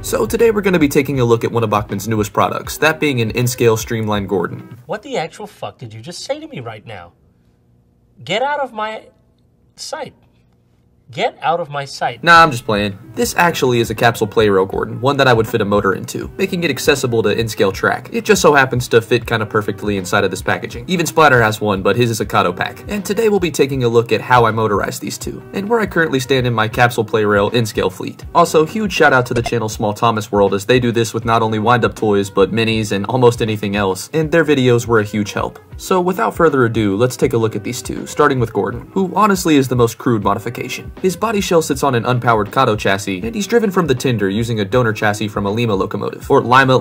So today we're going to be taking a look at one of Bachman's newest products, that being an in-scale streamlined Gordon. What the actual fuck did you just say to me right now? Get out of my sight. Get out of my sight. Nah, I'm just playing. This actually is a Capsule Plarail Gordon, one that I would fit a motor into, making it accessible to in-scale track. It just so happens to fit kinda perfectly inside of this packaging. Even Splatter has one, but his is a Kato pack. And today we'll be taking a look at how I motorize these two, and where I currently stand in my Capsule Plarail in-scale fleet. Also, huge shout out to the channel Small Thomas World, as they do this with not only wind-up toys, but minis and almost anything else, and their videos were a huge help. So without further ado, let's take a look at these two, starting with Gordon, who honestly is the most crude modification. His body shell sits on an unpowered Kato chassis, and he's driven from the Tinder using a donor chassis from a Lima locomotive. Or Lima,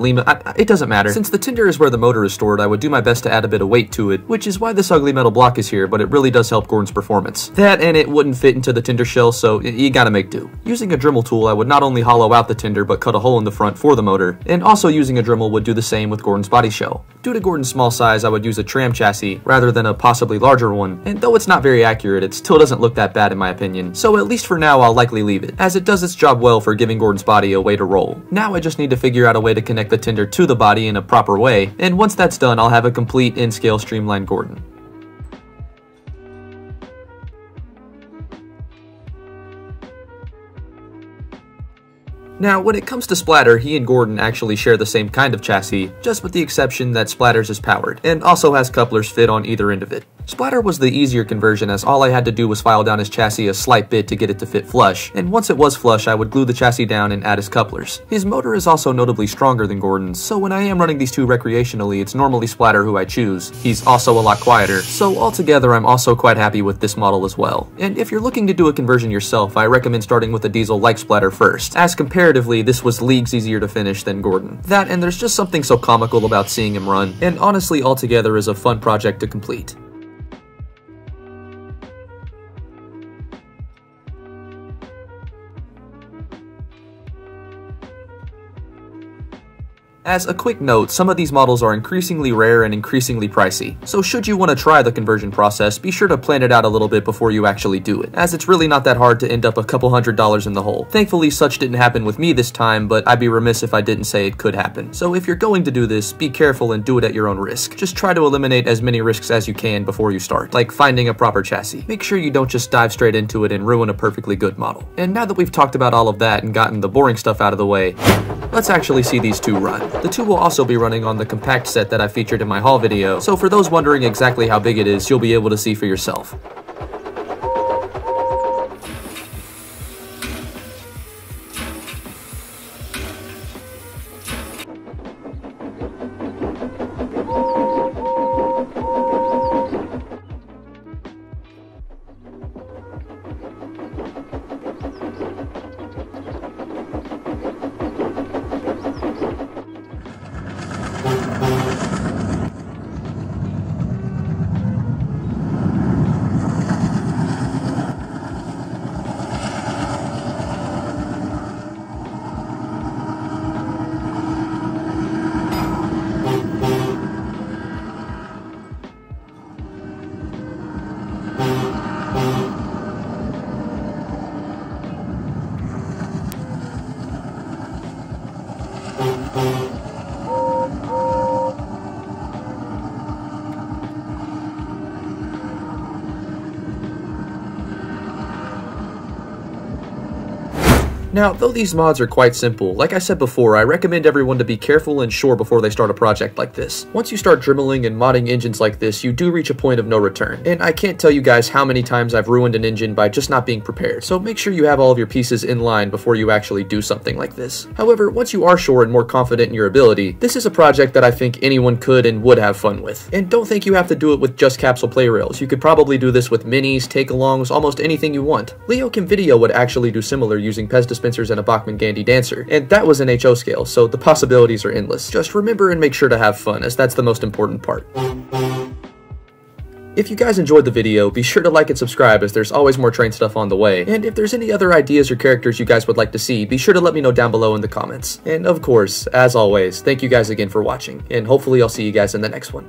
it doesn't matter. Since the Tinder is where the motor is stored, I would do my best to add a bit of weight to it, which is why this ugly metal block is here, but it really does help Gordon's performance. That and it wouldn't fit into the Tinder shell, so you gotta make do. Using a Dremel tool, I would not only hollow out the Tinder, but cut a hole in the front for the motor, and also using a Dremel would do the same with Gordon's body shell. Due to Gordon's small size, I would use a tram chassis, rather than a possibly larger one, and though it's not very accurate, it still doesn't look that bad in my opinion, so at least for now I'll likely leave it, as it does its job well for giving Gordon's body a way to roll. Now I just need to figure out a way to connect the Tinder to the body in a proper way, and once that's done I'll have a complete in-scale streamlined Gordon. Now, when it comes to Splatter, he and Gordon actually share the same kind of chassis, just with the exception that Splatter's is powered, and also has couplers fit on either end of it. Splatter was the easier conversion, as all I had to do was file down his chassis a slight bit to get it to fit flush, and once it was flush I would glue the chassis down and add his couplers. His motor is also notably stronger than Gordon's, so when I am running these two recreationally, it's normally Splatter who I choose. He's also a lot quieter, so altogether I'm also quite happy with this model as well. And if you're looking to do a conversion yourself, I recommend starting with a diesel like Splatter first, as comparatively this was leagues easier to finish than Gordon. That and there's just something so comical about seeing him run, and honestly altogether is a fun project to complete. As a quick note, some of these models are increasingly rare and increasingly pricey, so should you want to try the conversion process, be sure to plan it out a little bit before you actually do it, as it's really not that hard to end up a couple $100s in the hole. Thankfully, such didn't happen with me this time, but I'd be remiss if I didn't say it could happen. So if you're going to do this, be careful and do it at your own risk. Just try to eliminate as many risks as you can before you start, like finding a proper chassis. Make sure you don't just dive straight into it and ruin a perfectly good model. And now that we've talked about all of that and gotten the boring stuff out of the way, let's actually see these two run. The two will also be running on the compact set that I featured in my haul video, so for those wondering exactly how big it is, you'll be able to see for yourself. Now, though these mods are quite simple, like I said before, I recommend everyone to be careful and sure before they start a project like this. Once you start dremeling and modding engines like this, you do reach a point of no return. And I can't tell you guys how many times I've ruined an engine by just not being prepared, so make sure you have all of your pieces in line before you actually do something like this. However, once you are sure and more confident in your ability, this is a project that I think anyone could and would have fun with. And don't think you have to do it with just Capsule Plarails. You could probably do this with minis, take-alongs, almost anything you want. Leo Kim Video would actually do similar using Pez dispensers and a Bachmann Gandy Dancer, and that was an HO scale, so the possibilities are endless. Just remember and make sure to have fun, as that's the most important part. If you guys enjoyed the video, be sure to like and subscribe, as there's always more train stuff on the way. And if there's any other ideas or characters you guys would like to see, be sure to let me know down below in the comments. And of course, as always, thank you guys again for watching, and hopefully I'll see you guys in the next one.